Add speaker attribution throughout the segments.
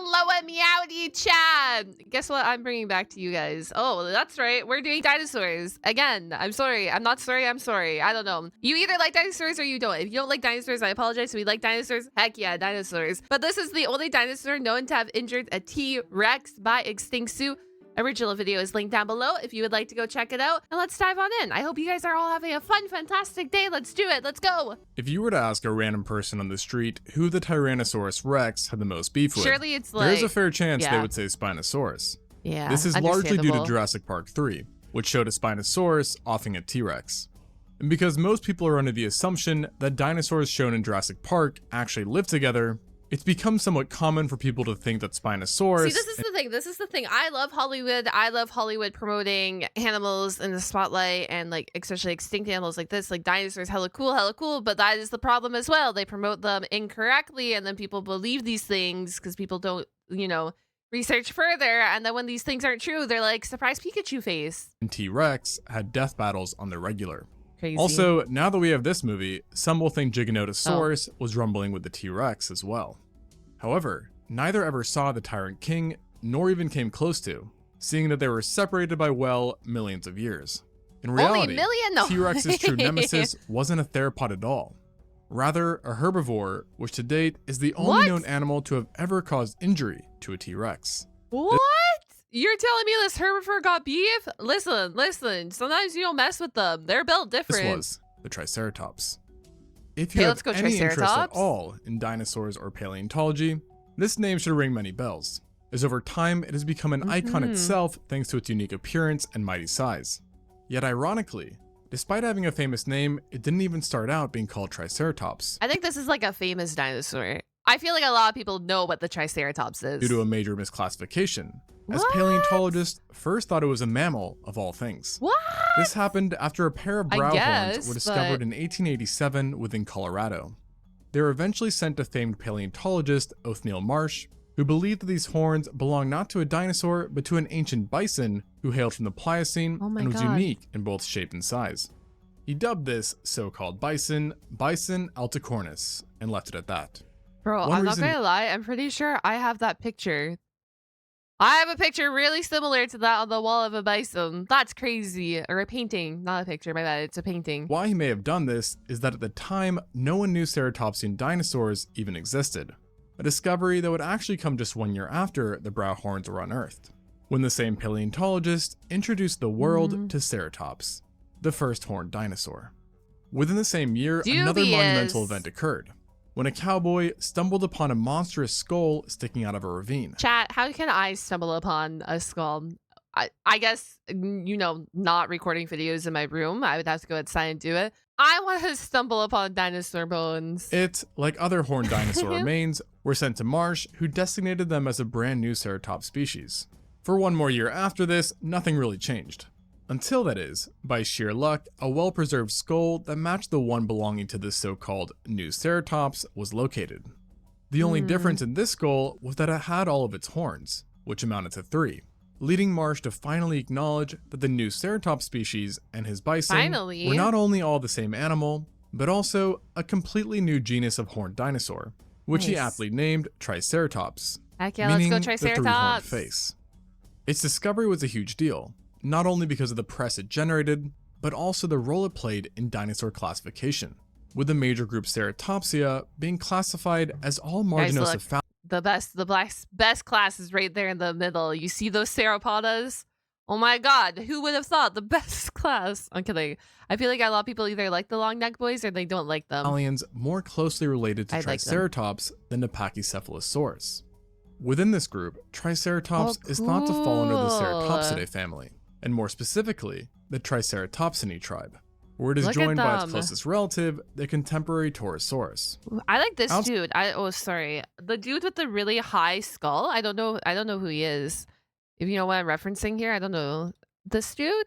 Speaker 1: Hello and meowdy chat. Guess what I'm bringing back to you guys? Oh, that's right. We're doing dinosaurs. Again, I'm sorry. I'm not sorry. I'm sorry. I don't know. You either like dinosaurs or you don't. If you don't like dinosaurs, I apologize. If we like dinosaurs, heck yeah, dinosaurs. But this is the only dinosaur known to have injured a T-Rex by extinct zoo. Original video is linked down below if you would like to go check it out. And let's dive on in. I hope you guys are all having a fun, fantastic day. Let's do it. Let's go.
Speaker 2: If you were to ask a random person on the street who the Tyrannosaurus Rex had the most beef with,
Speaker 1: surely it's like,
Speaker 2: there's a fair chance they would say Spinosaurus.
Speaker 1: Yeah,
Speaker 2: this is largely due to Jurassic Park 3, which showed a Spinosaurus offing a T-Rex. And because most people are under the assumption that dinosaurs shown in Jurassic Park actually live together, it's become somewhat common for people to think that Spinosaurus...
Speaker 1: See, this is the thing. This is the thing. I love Hollywood. I love Hollywood promoting animals in the spotlight and like especially extinct animals like this, like dinosaurs, hella cool, but that is the problem as well. They promote them incorrectly and then people believe these things because people don't, you know, research further. And then when these things aren't true, they're like, surprise Pikachu face.
Speaker 2: And T-Rex had death battles on the regular.
Speaker 1: Crazy.
Speaker 2: Also, now that we have this movie, some will think Giganotosaurus was rumbling with the T-Rex as well. However, neither ever saw the Tyrant King, nor even came close to, seeing that they were separated by, well, millions of years. In reality, T-Rex's true nemesis wasn't a theropod at all. Rather, a herbivore, which to date is the only known animal to have ever caused injury to a T-Rex.
Speaker 1: What? You're telling me this herbivore got beef? Listen. Sometimes you don't mess with them. They're built different.
Speaker 2: This was the Triceratops. If you have any interest at all in dinosaurs or paleontology, this name should ring many bells, as over time it has become an icon itself thanks to its unique appearance and mighty size. Yet ironically, despite having a famous name, it didn't even start out being called Triceratops.
Speaker 1: I think this is like a famous dinosaur. I feel like a lot of people know what the Triceratops is.
Speaker 2: Due to a major misclassification, as paleontologists first thought it was a mammal of all things.
Speaker 1: What?
Speaker 2: This happened after a pair of brow horns were discovered in 1887 within Colorado. They were eventually sent to famed paleontologist Othniel Marsh, who believed that these horns belonged not to a dinosaur but to an ancient bison who hailed from the Pliocene and was unique in both shape and size. He dubbed this so-called bison alticornis and left it at that.
Speaker 1: Bro, I'm not gonna lie, I'm pretty sure I have that picture. I have a picture really similar to that on the wall of a bison. That's crazy. Or a painting, not a picture, my bad, it's a painting.
Speaker 2: Why he may have done this is that at the time, no one knew ceratopsian dinosaurs even existed. A discovery that would actually come just 1 year after the brow horns were unearthed, when the same paleontologist introduced the world to Ceratops, the first horned dinosaur. Within the same year, another monumental event occurred, when a cowboy stumbled upon a monstrous skull sticking out of a ravine.
Speaker 1: Chat, how can I stumble upon a skull? I guess, you know, not recording videos in my room. I would have to go outside and do it. I want to stumble upon dinosaur bones.
Speaker 2: It, like other horned dinosaur remains, were sent to Marsh, who designated them as a brand new Ceratops species. For 1 more year after this, nothing really changed. Until, that is, by sheer luck, a well-preserved skull that matched the one belonging to this so-called new Ceratops was located. The only difference in this skull was that it had all of its horns, which amounted to 3, leading Marsh to finally acknowledge that the new Ceratops species and his bison were not only all the same animal, but also a completely new genus of horned dinosaur, which he aptly named Triceratops, meaning the 3-horned face. Its discovery was a huge deal, not only because of the press it generated, but also the role it played in dinosaur classification, with the major group Ceratopsia being classified as all marginocephalic.
Speaker 1: The best class is right there in the middle. You see those Sauropodas? Oh my god, who would have thought the best class? I'm kidding. I feel like a lot of people either like the long neck boys or they don't like them.
Speaker 2: Aliens more closely related to Triceratops than to Pachycephalosaurus. Within this group, Triceratops is thought to fall under the Ceratopsidae family, and more specifically, the Triceratopsinae tribe, where it is joined by its closest relative, the contemporary Torosaurus.
Speaker 1: I like this dude. The dude with the really high skull. I don't know who he is. If you know what I'm referencing here, I don't know. This dude?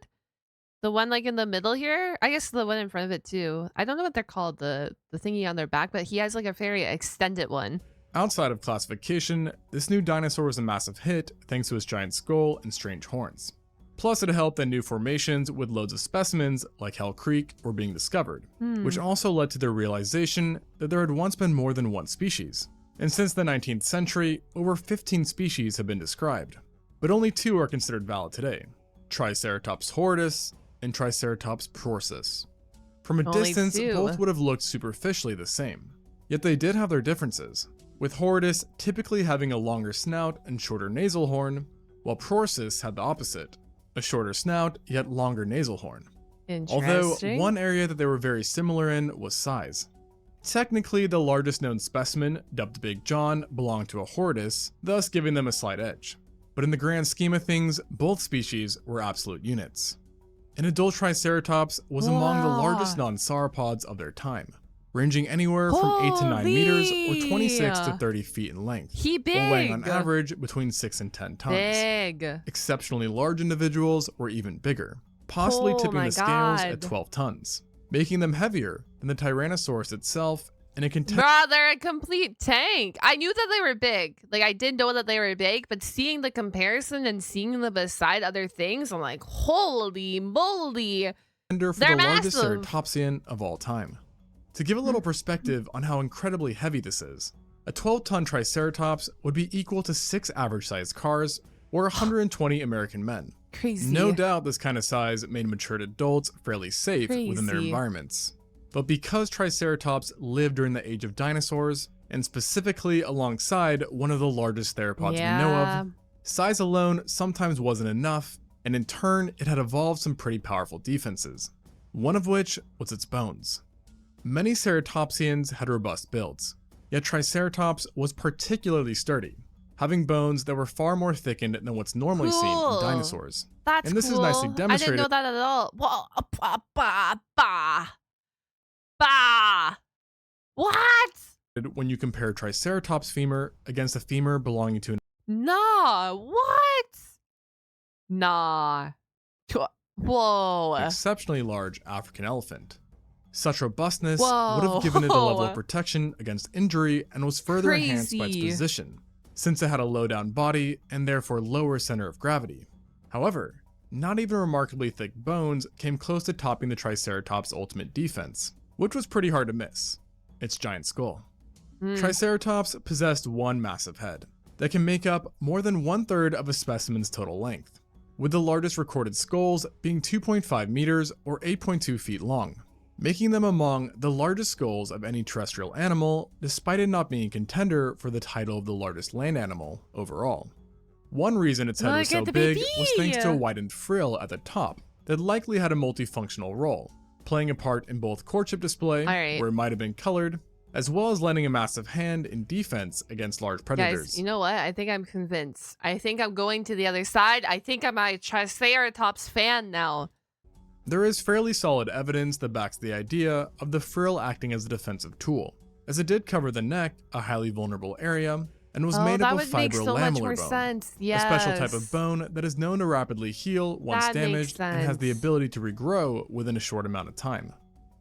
Speaker 1: The one like in the middle here? I guess the one in front of it too. I don't know what they're called, the thingy on their back, but he has like a very extended one.
Speaker 2: Outside of classification, this new dinosaur was a massive hit thanks to its giant skull and strange horns. Plus, it helped that new formations with loads of specimens, like Hell Creek, were being discovered, which also led to the realization that there had once been more than one species. And since the 19th century, over 15 species have been described, but only 2 are considered valid today: Triceratops horridus and Triceratops prorsus. From a
Speaker 1: Only
Speaker 2: distance,
Speaker 1: 2.
Speaker 2: both would have looked superficially the same, yet they did have their differences, with horridus typically having a longer snout and shorter nasal horn, while prorsus had the opposite, a shorter snout yet longer nasal horn. Although one area that they were very similar in was size. Technically, the largest known specimen, dubbed Big John, belonged to a horridus, thus giving them a slight edge. But in the grand scheme of things, both species were absolute units. An adult Triceratops was among the largest non-sauropods of their time, ranging anywhere from 8 to 9 meters or 26 to 30 feet in length, while weighing on average between 6 and 10 tons. Exceptionally large individuals were even bigger, possibly tipping the scales at 12 tons, making them heavier than the Tyrannosaurus itself in a
Speaker 1: Bro, they're a complete tank. I knew that they were big. Like, I did know that they were big, but seeing the comparison and seeing them beside other things, I'm like, holy moly.
Speaker 2: For the largest ceratopsian of all time. To give a little perspective on how incredibly heavy this is, a 12-ton Triceratops would be equal to 6 average-sized cars or 120 American men.
Speaker 1: Crazy.
Speaker 2: No doubt this kind of size made matured adults fairly safe within their environments. But because Triceratops lived during the age of dinosaurs, and specifically alongside one of the largest theropods we know of, size alone sometimes wasn't enough, and in turn, it had evolved some pretty powerful defenses, one of which was its bones. Many ceratopsians had robust builds, yet Triceratops was particularly sturdy, having bones that were far more thickened than what's normally seen in dinosaurs.
Speaker 1: That's
Speaker 2: and this is nicely demonstrated.
Speaker 1: I didn't know that at all. What?
Speaker 2: When you compare Triceratops femur against a femur belonging to an exceptionally large African elephant. Such robustness would have given it a level of protection against injury and was further enhanced by its position, since it had a low-down body and therefore lower center of gravity. However, not even remarkably thick bones came close to topping the Triceratops' ultimate defense, which was pretty hard to miss: its giant skull. Triceratops possessed one massive head that can make up more than 1/3 of a specimen's total length, with the largest recorded skulls being 2.5 meters or 8.2 feet long, making them among the largest skulls of any terrestrial animal, despite it not being a contender for the title of the largest land animal overall. One reason its head was so big was thanks to a widened frill at the top that likely had a multifunctional role, playing a part in both courtship display, where it might have been colored, as well as lending a massive hand in defense against large predators.
Speaker 1: Guys, you know what? I think I'm convinced. I think I'm going to the other side. I think I'm a Triceratops fan now.
Speaker 2: There is fairly solid evidence that backs the idea of the frill acting as a defensive tool, as it did cover the neck, a highly vulnerable area, and was made up of fibrolamellar bone, a special type of bone that is known to rapidly heal once damaged and has the ability to regrow within a short amount of time.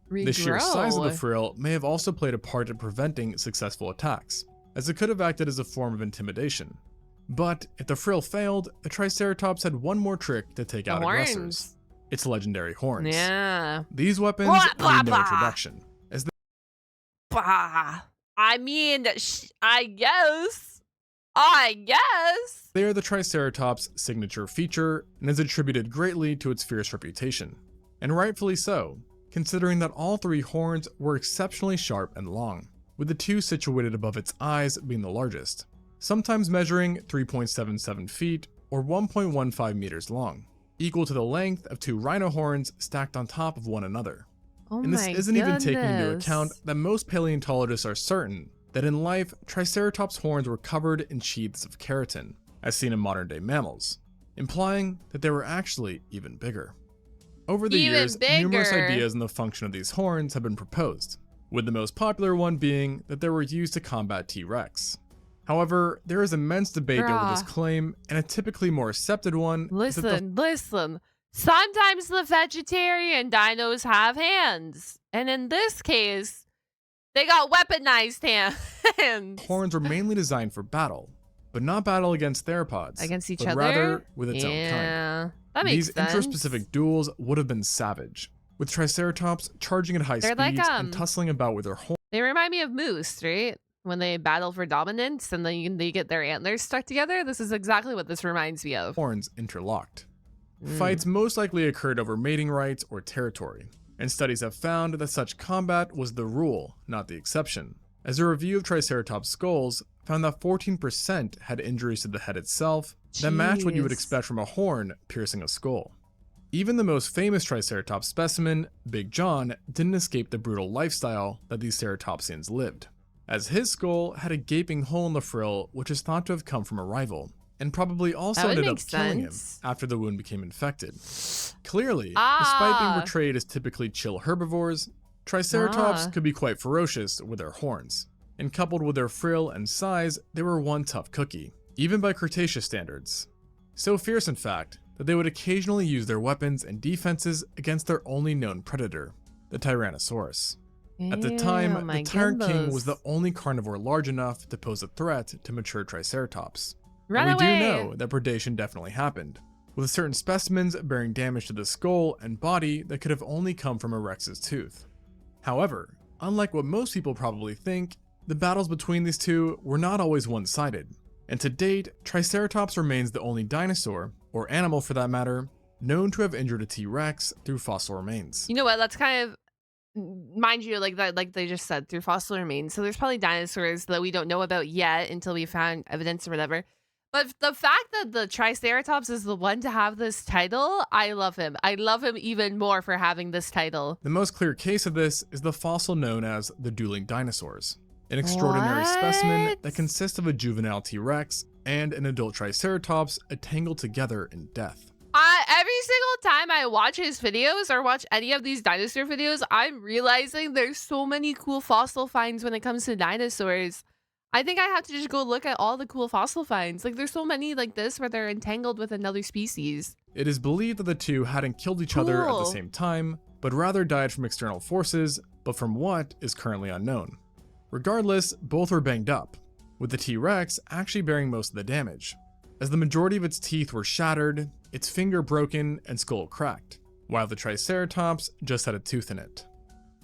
Speaker 2: The sheer size of the frill may have also played a part in preventing successful attacks, as it could have acted as a form of intimidation. But if the frill failed, the Triceratops had one more trick to take out aggressors: its legendary horns. These weapons need no introduction, as they
Speaker 1: I mean, I guess. They
Speaker 2: are the Triceratops' signature feature and is attributed greatly to its fierce reputation. And rightfully so, considering that all 3 horns were exceptionally sharp and long, with the 2 situated above its eyes being the largest, sometimes measuring 3.77 feet or 1.15 meters long, equal to the length of 2 rhino horns stacked on top of one another. And this isn't even taking into account that most paleontologists are certain that in life, Triceratops' horns were covered in sheaths of keratin, as seen in modern-day mammals, implying that they were actually even bigger. Over the years, numerous ideas on the function of these horns have been proposed, with the most popular one being that they were used to combat T-Rex. However, there is immense debate over this claim, and a typically more accepted one
Speaker 1: Listen. Sometimes the vegetarian dinos have hands. And in this case, they got weaponized hands.
Speaker 2: Horns were mainly designed for battle, but not battle against theropods.
Speaker 1: Against each
Speaker 2: but
Speaker 1: other?
Speaker 2: rather with its own kind.
Speaker 1: That makes
Speaker 2: These intraspecific duels would have been savage, with Triceratops charging at high speeds and tussling about with their horns.
Speaker 1: They remind me of moose, right? when they battle for dominance and then they get their antlers stuck together. This is exactly what this reminds me of.
Speaker 2: Horns interlocked. Fights most likely occurred over mating rights or territory, and studies have found that such combat was the rule, not the exception, as a review of Triceratops skulls found that 14% had injuries to the head itself that matched what you would expect from a horn piercing a skull. Even the most famous Triceratops specimen, Big John, didn't escape the brutal lifestyle that these ceratopsians lived, as his skull had a gaping hole in the frill which is thought to have come from a rival, and probably also ended up killing him after the wound became infected. Clearly, despite being portrayed as typically chill herbivores, Triceratops could be quite ferocious with their horns, and coupled with their frill and size, they were one tough cookie, even by Cretaceous standards. So fierce, in fact, that they would occasionally use their weapons and defenses against their only known predator, the Tyrannosaurus. At the time, the Tyrant King was the only carnivore large enough to pose a threat to mature Triceratops.
Speaker 1: Run
Speaker 2: and we
Speaker 1: away.
Speaker 2: do know that predation definitely happened, with certain specimens bearing damage to the skull and body that could have only come from a Rex's tooth. However, unlike what most people probably think, the battles between these two were not always one-sided, and to date, Triceratops remains the only dinosaur, or animal for that matter, known to have injured a T-Rex through fossil remains.
Speaker 1: You know what? That's kind of, mind you, like that, like they just said, through fossil remains. So there's probably dinosaurs that we don't know about yet until we found evidence or whatever. But the fact that the Triceratops is the one to have this title, I love him. I love him even more for having this title.
Speaker 2: The most clear case of this is the fossil known as the dueling dinosaurs, an extraordinary specimen that consists of a juvenile T-Rex and an adult Triceratops tangled together in death.
Speaker 1: Every single time I watch his videos or watch any of these dinosaur videos, I'm realizing there's so many cool fossil finds when it comes to dinosaurs. I think I have to just go look at all the cool fossil finds. Like, there's so many like this where they're entangled with another species.
Speaker 2: It is believed that the two hadn't killed each other at the same time, but rather died from external forces, but from what is currently unknown. Regardless, both were banged up, with the T-Rex actually bearing most of the damage, as the majority of its teeth were shattered, its finger broken, and skull cracked, while the Triceratops just had a tooth in it.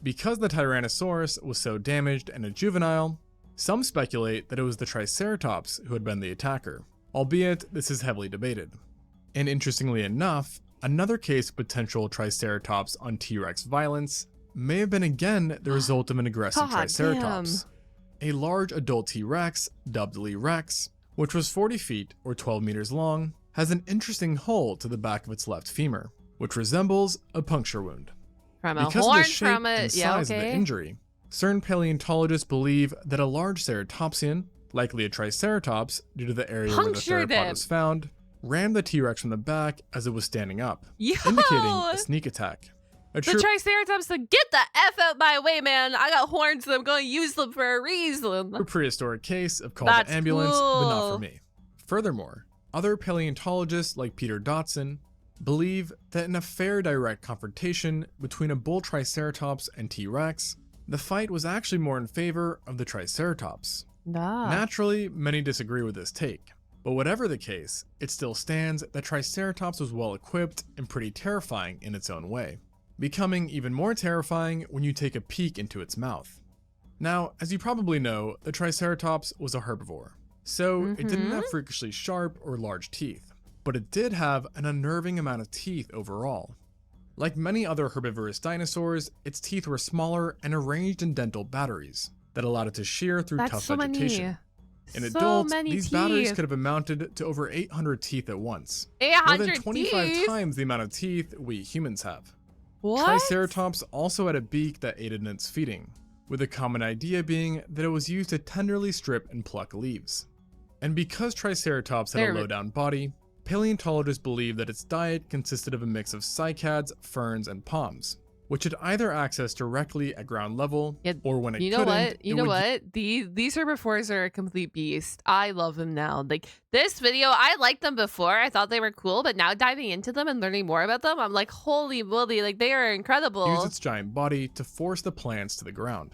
Speaker 2: Because the Tyrannosaurus was so damaged and a juvenile, some speculate that it was the Triceratops who had been the attacker, albeit this is heavily debated. And interestingly enough, another case of potential Triceratops on T-Rex violence may have been again the result of an aggressive Triceratops. A large adult T-Rex, dubbed Lee Rex, which was 40 feet or 12 meters long, has an interesting hole to the back of its left femur, which resembles a puncture wound.
Speaker 1: From a
Speaker 2: Because
Speaker 1: horn,
Speaker 2: of the shape
Speaker 1: from a
Speaker 2: and size of the injury, certain paleontologists believe that a large ceratopsian, likely a Triceratops due to the area where the theropod was found, rammed the T-Rex from the back as it was standing up, indicating a sneak attack.
Speaker 1: The Triceratops said, "Get the F out my way, man. I got horns and I'm going to use them for a reason."
Speaker 2: A prehistoric case of call to ambulance, but not for me. Furthermore, other paleontologists like Peter Dotson believe that in a fair direct confrontation between a bull Triceratops and T-Rex, the fight was actually more in favor of the Triceratops. Naturally, many disagree with this take, but whatever the case, it still stands that Triceratops was well equipped and pretty terrifying in its own way, becoming even more terrifying when you take a peek into its mouth. Now, as you probably know, the Triceratops was a herbivore, so it didn't have freakishly sharp or large teeth, but it did have an unnerving amount of teeth overall. Like many other herbivorous dinosaurs, its teeth were smaller and arranged in dental batteries that allowed it to shear through tough vegetation. In adults, these batteries could have amounted to over 800 teeth at once, more than 25 times the amount of teeth we humans have. Triceratops also had a beak that aided in its feeding, with the common idea being that it was used to tenderly strip and pluck leaves. And because Triceratops had a low-down body, paleontologists believe that its diet consisted of a mix of cycads, ferns, and palms, which had either access directly at ground level, or when it couldn't,
Speaker 1: You know what? These herbivores are a complete beast. I love them now. Like, this video, I liked them before. I thought they were cool, but now diving into them and learning more about them, I'm like, holy moly, like, they are incredible.
Speaker 2: Use its giant body to force the plants to the ground.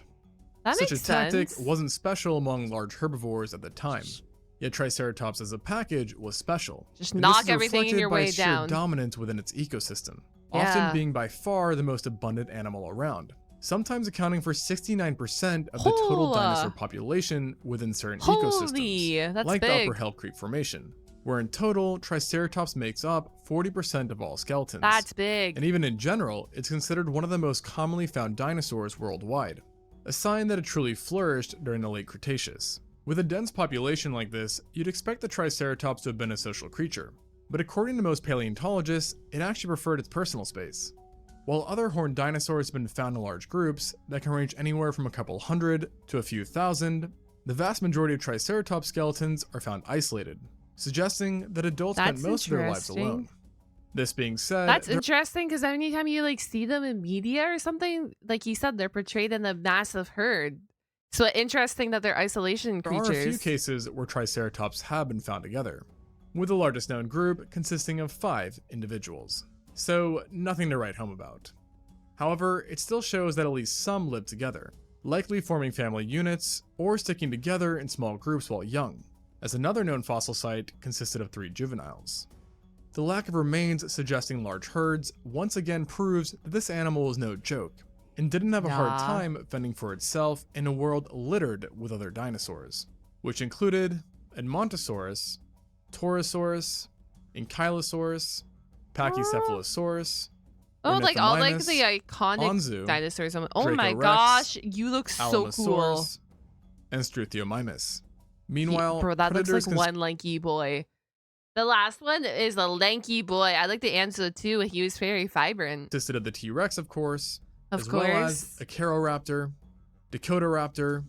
Speaker 1: That
Speaker 2: Such
Speaker 1: makes
Speaker 2: a tactic
Speaker 1: sense.
Speaker 2: wasn't special among large herbivores at the time. Yet Triceratops as a package was special.
Speaker 1: Just knock everything in your way
Speaker 2: by
Speaker 1: down.
Speaker 2: Sheer dominance within its ecosystem, often being by far the most abundant animal around, sometimes accounting for 69% of the total dinosaur population within certain ecosystems,
Speaker 1: that's
Speaker 2: like
Speaker 1: big.
Speaker 2: the Upper Hell Creek Formation, where in total, Triceratops makes up 40% of all skeletons.
Speaker 1: That's big.
Speaker 2: And even in general, it's considered one of the most commonly found dinosaurs worldwide, a sign that it truly flourished during the late Cretaceous. With a dense population like this, you'd expect the Triceratops to have been a social creature, but according to most paleontologists, it actually preferred its personal space. While other horned dinosaurs have been found in large groups that can range anywhere from a couple hundred to a few thousand, the vast majority of Triceratops skeletons are found isolated, suggesting that adults spent most of their lives alone. This being said,
Speaker 1: that's interesting because anytime you like see them in media or something, like you said, they're portrayed in a massive herd. So interesting that they're isolation creatures.
Speaker 2: There are a few cases where Triceratops have been found together, with the largest known group consisting of 5 individuals. So nothing to write home about. However, it still shows that at least some lived together, likely forming family units or sticking together in small groups while young, as another known fossil site consisted of 3 juveniles. The lack of remains suggesting large herds once again proves that this animal was no joke, and didn't have a hard time fending for itself in a world littered with other dinosaurs, which included Edmontosaurus, Torosaurus, Ankylosaurus, Pachycephalosaurus,
Speaker 1: all like the iconic
Speaker 2: Anzu,
Speaker 1: dinosaurs. Oh my
Speaker 2: Dracorex,
Speaker 1: gosh, you look so cool.
Speaker 2: And Struthiomimus. Meanwhile,
Speaker 1: bro, that looks
Speaker 2: predators
Speaker 1: like one lanky boy. The last one is a lanky boy. I like the Anzu too. He was very vibrant.
Speaker 2: Consisted of the T-Rex, of course,
Speaker 1: well
Speaker 2: as a Caroraptor, Dakotaraptor,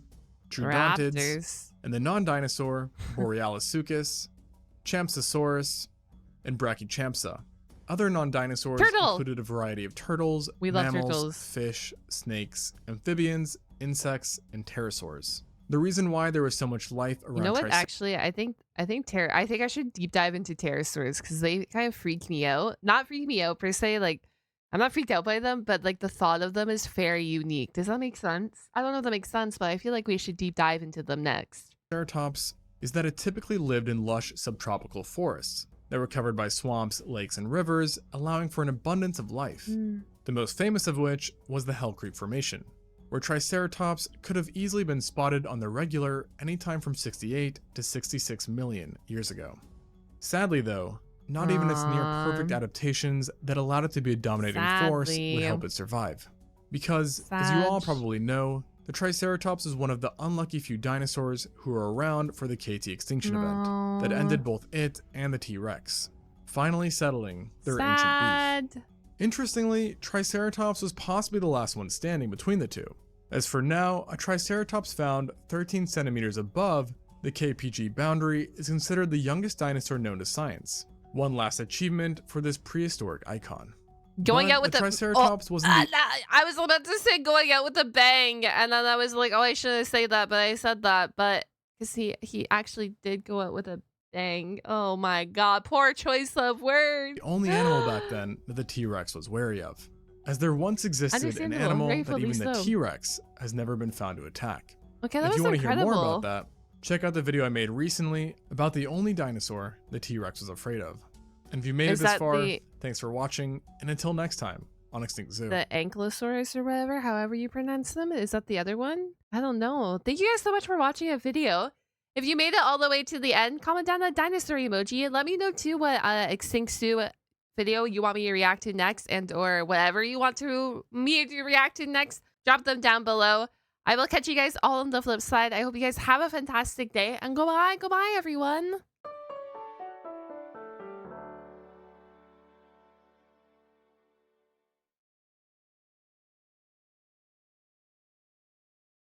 Speaker 2: Troodontids, and the non-dinosaur Borealisuchus, Champsosaurus, and Brachychampsa. Other non-dinosaurs included a variety of turtles, mammals, fish, snakes, amphibians, insects, and pterosaurs. The reason why there was so much life around
Speaker 1: actually, I think I should deep dive into pterosaurs because they kind of freak me out. Not freak me out per se, like I'm not freaked out by them, but like the thought of them is very unique. Does that make sense? I don't know if that makes sense, but I feel like we should deep dive into them next.
Speaker 2: Triceratops is that it typically lived in lush subtropical forests that were covered by swamps, lakes, and rivers, allowing for an abundance of life. The most famous of which was the Hell Creek Formation, where Triceratops could have easily been spotted on the regular anytime from 68 to 66 million years ago. Sadly though, not even its near perfect adaptations that allowed it to be a dominating force would help it survive. Because, as you all probably know, the Triceratops is one of the unlucky few dinosaurs who were around for the KT extinction event that ended both it and the T-Rex, finally settling their ancient beef. Interestingly, Triceratops was possibly the last one standing between the two, as for now, a Triceratops found 13 centimeters above the KPG boundary is considered the youngest dinosaur known to science. One last achievement for this prehistoric icon.
Speaker 1: Going out with
Speaker 2: the Triceratops wasn't
Speaker 1: I was about to say going out with a bang, and then I was like, oh, I shouldn't say that, but I said that, but because he actually did go out with a bang. Oh my god, poor choice of words.
Speaker 2: The only animal back then that the T-Rex was wary of, as there once existed an animal that even the T-Rex has never been found to attack.
Speaker 1: Okay, that
Speaker 2: if
Speaker 1: was
Speaker 2: you want to hear
Speaker 1: incredible.
Speaker 2: more about that, check out the video I made recently about the only dinosaur the T-Rex was afraid of. And if you made it this far, thanks for watching, and until next time on Extinct Zoo.
Speaker 1: The Ankylosaurus or whatever, however you pronounce them, is that the other one? I don't know. Thank you guys so much for watching a video. If you made it all the way to the end, comment down that dinosaur emoji and let me know too what Extinct Zoo video you want me to react to next, and or whatever you want me to react to next. Drop them down below. I will catch you guys all on the flip side. I hope you guys have a fantastic day, and goodbye everyone.